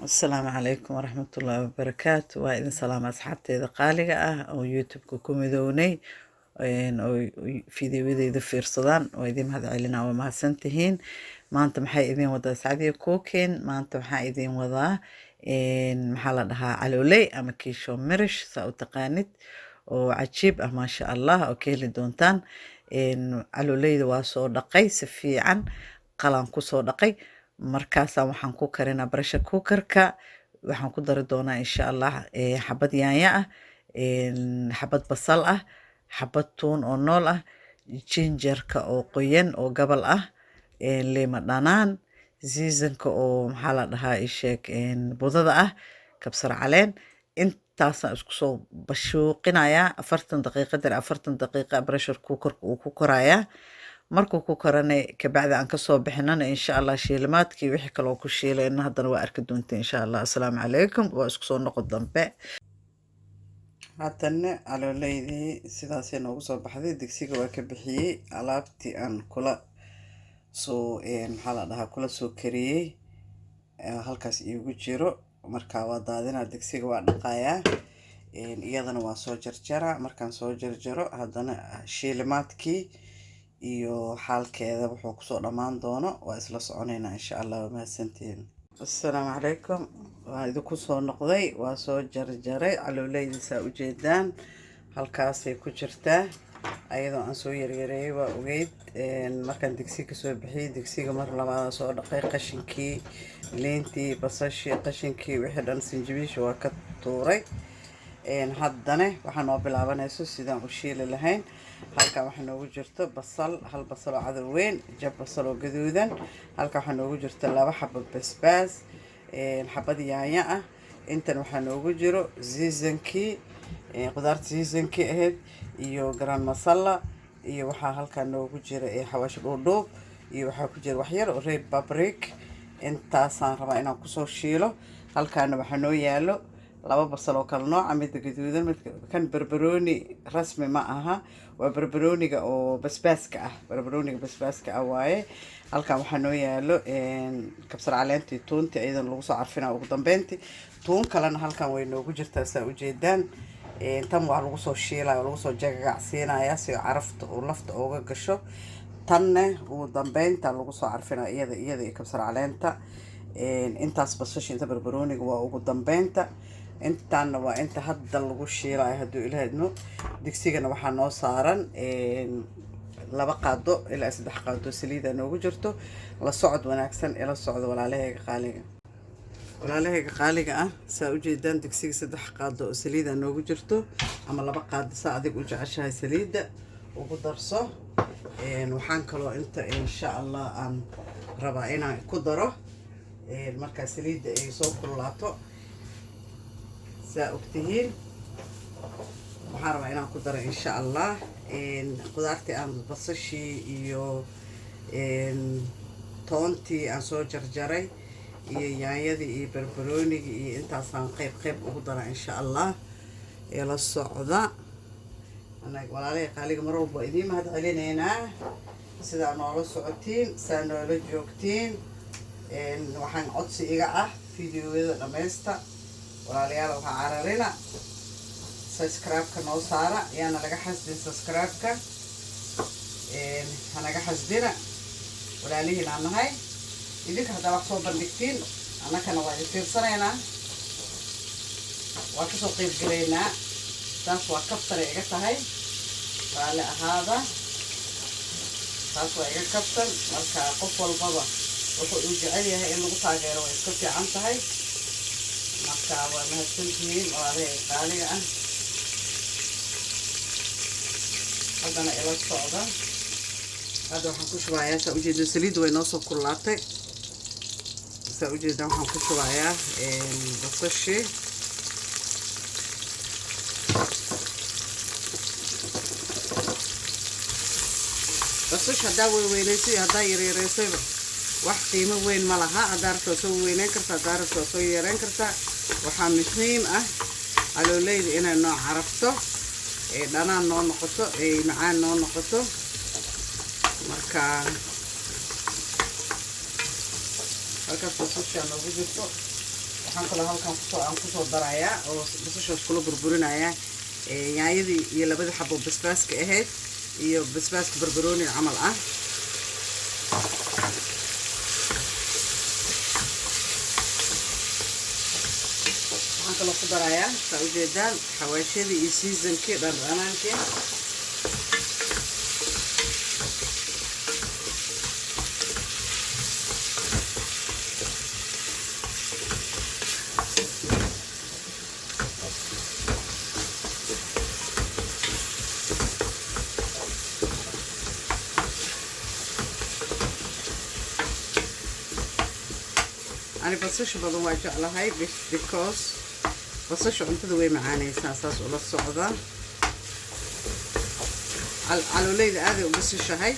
السلام عليكم ورحمة الله وبركاته. وإذن سلام أصحابتي ذا قالقة أو يوتيوب كوميدوني أو فيديو ذا فيرصدان وإذن هذا علينا وما سنتهين ما أنت محي إذن وضع سعدي كوكين ما أنت محي إذن وضع محل لها علولي أما كيشو مرش سأو تقانت وعجيب ما شاء الله أو كيلي دونتان علولي واسو دقي سفيعا قلان كسو دقي markaasa waxaan ku karinaa pressure cookerka waxaan ku dari doonaa insha allah xabad yaanya ah xabad basal ah xabad tuun oo nool ah jinjarka oo qoyan oo gabal ah liima dhanaan seasonka oo maxaa la dhahaa isheeg budada ah kabsar caleen intaasaan isku soo bashuuqinayaa 40 daqiiqo dar 40 daqiiqo pressure cookerka uu ku korayaa markuu ku koranay kabacdi aan kasoo bixinana insha allah shiilimaadkii wixii kale oo ku shiilayna haddana waa arki doonta insha allah. Assalaamu calaykum, waa isku soo noqon dambe. haddana calooleydii sidaasay noogu soo baxday digsiga waa ka bixiyey alaabtii aan kula soo maxaa la dhahaa kula soo kariyey halkaas iigu jiro markaa waa daadinaa digsiga waa dhaqayaa iyadana waa soo jarjara markaan soo jarjaro haddana shiilimaadkii iyo xaalkeeda wuxuu kusoo dhammaan doono waa isla soconaynaa insha allah. waa mahadsantihiin. assalaamu calaykum, waa idinku soo noqday waa soo jarjaray calooleydii saa ujeedaan halkaasay ku jirtaa ayadoo aan soo yaryareeyay waa ogeyd markaan digsiga kasoo bixiyey digsiga mar labaad soo dhaqay qashinkii liintii basashii qashinkii wixii dhan sinjibiisha waa ka tuuray haddana waxaa noo bilaabanayso sidaan u shiili lahayn halka waxaa noogu jirto basal hal basal oo cadar weyn jab basal oo gaduudan halka waxaa noogu jirto 2 xabo basbaas xabad yaanya ah intan waxaa noogu jiro seasonkii qudaarta seasonkii ahayd iyo garan masala iyo waxaa halka noogu jira xawaash dhuudhuub iyo waxaa ku jira wax yar oo red paprika intaasaan rabaa inaan kusoo shiilo halkaana waxaa noo yaalo 2 basal oo kala nooc mid gaduudan mid kan barbarooni rasmi ma aha waa barbarooniga oo basbaaska ah barbarooniga basbaaska ah waaye halkan waxaa noo yaalo kabsar caleentii tuuntii iyadan lagu soo carfinaa ugu dambeyntii tuun kalena halkan way noogu jirtaa saa ujeedaan tan waa lagu soo shiilaya lagu soo jagacsiinaya si carafta oo lafta uga gasho tanne ugu dambeynta lagu soo carfinaa iyada kabsar caleenta intaas basasha inta barbarooniga waa ugu dambeynta intaana waa inta hadda lagu shiilay hadduu ilaahadno digsigana waxaa noo saaran 2 qaado ilaa 3 qaado saliida noogu jirto la socod wanaagsan ila socdo walaalahayga qaaliga ah saa ujeedaan digsiga 3 qaado oo saliida noogu jirto ama 2 qaado saa adig u jeceshahay saliida ugu darso waxaan kaloo inta insha allah aan rabaa inaan ku daro marka saliida ay soo kululaato saa ogtihiin waxaan rabaa inaan ku daro insha allah qudaartii aan basashii iyo toontii aan soo jarjaray iyo yaanyadii iyo barbaroonigii iyo intaasaan qayb ugu dara insha allah la socda walaalahey qaaliga mar walba idiin mahad celinaynaa sidaa noola socotiin saa noola joogtiin waxaan codsi iga ah fideoyada dhammaysta walaalayaal waxaa cararina subscribe-ka noo saara yaana laga xasdin subscribe-ka hanaga xasdina walaalihiin aan nahay idinka haddaa wax soo bandhigtiin annakana waa idin fiirsanaynaa waa kasoo qayb galaynaa taas waa kabtana iga tahay raali ahaada taas waa iga kabtan marka qof walbaba wuxuu uu jecel yahay in lagu taageero way iska fiican tahay marka waa mahadsantihiin walaalahey qaaliga ah haddana ila socda hadda waxaan ku shubayaa saa ujeeda saliidda way noo soo kululaatay saa ujeedaan waxaan ku shubayaa basashii basash haddaa weyweynaysa iyo haddaa yaryareysayba wax qiimo weyn ma laha haddaa rabto soo weyneyn kartaa haddaa rabto soo yareyn kartaa waxaa muhiim ah caloolayda inay noo carafto dhanaan noo noqoto macaan noo noqoto marka halkaas basasha noogu jirto waxaan kaloo halkan kusoo darayaa oo basashaas kula burburinayaa yaanyadii iyo labadii xabo basbaaska ahayd iyo basbaaska barbarooni camal ah. waxaan kaloo ku darayaa saa ujeedaan xawaashadii iyo seasonkii dhandhanaankii. أنا basasha badan waa jeclahay because basasha cuntada way macaanaysaa saas ula socda. caloolayda aad ay u basashahay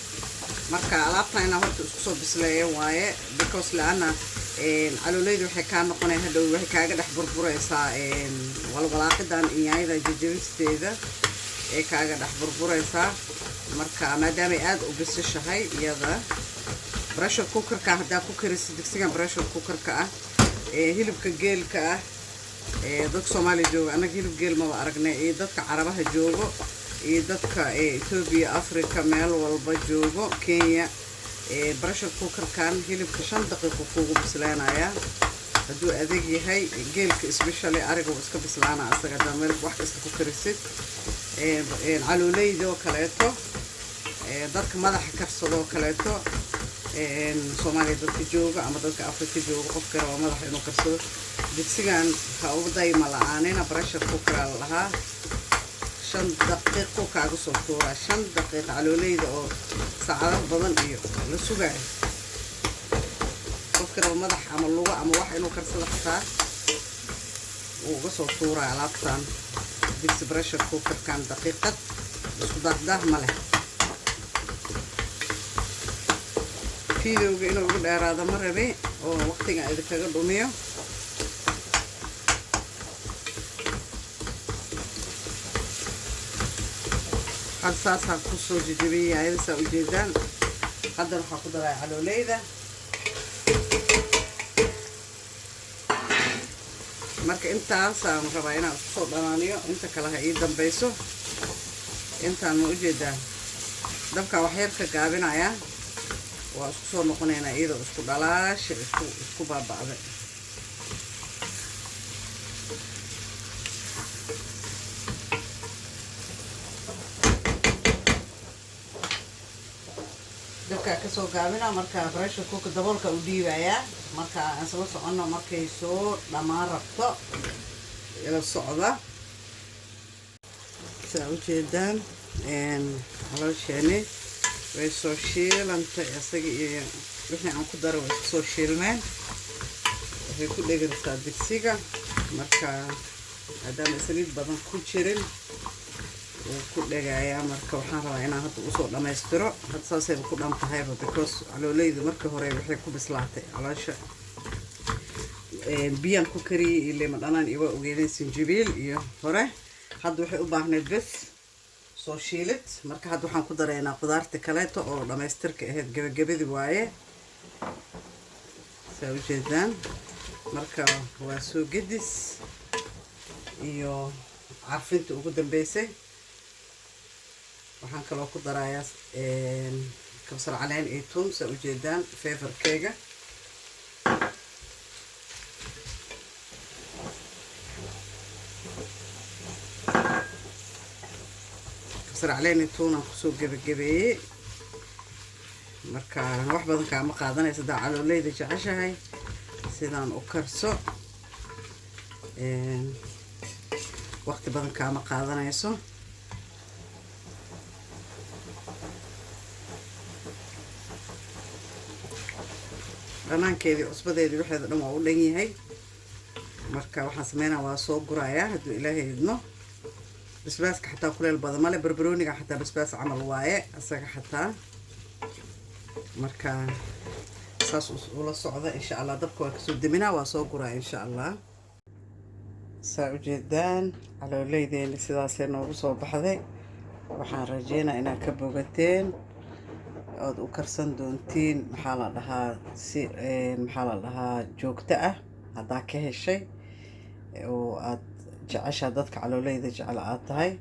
marka alaabtan inaan horta isku soo bisleeyo waaye because laana caloolayda waxay kaa noqonay hadhow waxay kaaga dhex burburaysaa walwalaaqidan yaanyada jajabisteeda ee kaaga dhex burburaysaa. marka maadaama ay aad u basashahay iyada pressure cooker-ka haddaa ku karisid digsigan pressure cooker-ka ah hilibka geelka ah dadka Soomaaliya jooga anaga hilib geel ma aragnay dadka Carabaha joogo iyo dadka Ethiopia Africa meel walba joogo Kenya pressure cooker-kan hilibka 5 daqiiqo kugu bislaanaya hadduu adeeg yahay geelka especially ariga iska bislaana asaga dameel wax kasta ku karisid caloolayda oo kaleeto dadka madaxa karsado kaleeto Soomaaliya dadka jooga ama dadka Afrika jooga qofka raba madaxa inuu karsado digsigan ha ugu dayma la'aanina pressure cooker lahaa 5 daqiiqo kaaga soo tuura 5 daqiiqo caloolayda oo saacado badan iyo la sugayo qofka raba madax ama luga ama wax inuu karsado xataa uu uga soo tuura alaabtan digsi pressure cooker kan daqiiqad isku daahdaah ma leh. fiidowga inuu ugu dheeraado ma rabi oo waqtiga ay kaga dhumiyo. had saasa ku soo jijibiyay ayada u jeedaan hadda waxaa ku daray caloolayda. marka intaas aan rabaa inaan isku soo dhanaaniyo inta kale ha ii dambayso. intaan ma ujeedaa dabka wax yar ka gaabinaya waa isku soo noqonaynaa iyadoo isku dhalaasha isku baaba'day. dabka ka soo gaabina marka pressure cooker daboolka u dhiibayaa marka aan soo socono markay soo dhamaan rabto ila socda. saa u jeedaan caloosheeni way soo shiilantay isaga iyo wixii aan ku daro way soo shiilmeen waxay ku dhegaysaa digsiga marka hadaan saliid badan ku jirin oo ku dhagayaa marka waxaan rabaa inaan hadda u soo dhameystiro hadda saasay ku dhantahay because caloolaydu markii hore waxay ku bislaatay caloosha biyan ku kariyay ilaa madhanaan iyo ogeeyeen sinjibiil iyo hore hadda waxay u baahneed bas soo shiilid marka hadda waxaan ku dareynaa qudaarta kaleeto oo dhameystirka ahayd gabagabadii waaye saa u jeedaan marka waa soo gedis iyo carfinta ugu dambeysay. waxaan kaloo ku darayaa kabsar caleen iyo toon saa u jeedaan favorkeyga. kabsar caleen iyo toon aan kusoo gabagabeeyey marka wax badan kaama qaadanaysa hadaa caloolayda jeceshahay sidaan u karso waqti badan kaama qaadanayso. dhanaankeedii cusbadeedii waxeeda dhan waa u dhan yahay marka waxaan sameynaa waa soo gurayaa hadduu ilaahay idno. basbaaska xataa kuleel badan male barbarooniga xataa basbaas camal waaye asaga xataa marka saas ula socda insha Allah dabka waa kasoo deminaa waa soo guraa insha Allah. saa u jeedaan caloolaydeeni sidaasay noogu soo baxday waxaan rajeynaa inaad ka bogateen ood u karsan doontiin maxaa la dhahaa si maxaa la dhahaa joogto ah haddaa ka heshay oo aad jeceshaa dadka caloolayda jecel aad tahay,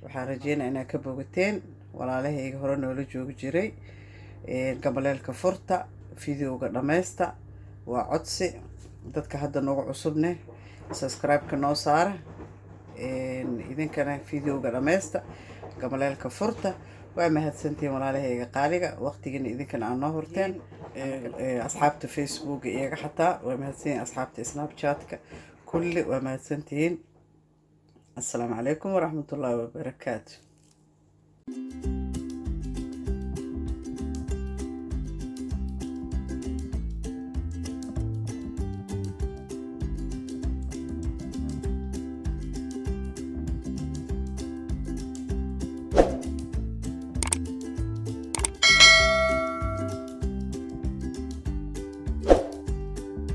waxaan rajeynaa inaad ka bogateen. walaalahayga hore noola joogi jiray, gabaleelka furta, videoga dhammaysta, waa codsi. dadka hadda noogu cusubne subscribe-ka noo saara, idinkana videoga dhammaysta, gabaleelka furta. waa mahadsantihiin walaalahayga qaaliga, waqtigiina idinkana aad noo horteen. asxaabta facebooka iyaga xataa waa mahadsanyihin, asxaabta snapchat-ka kulli waa mahadsantihiin. السلام عليكم ورحمة الله وبركاته.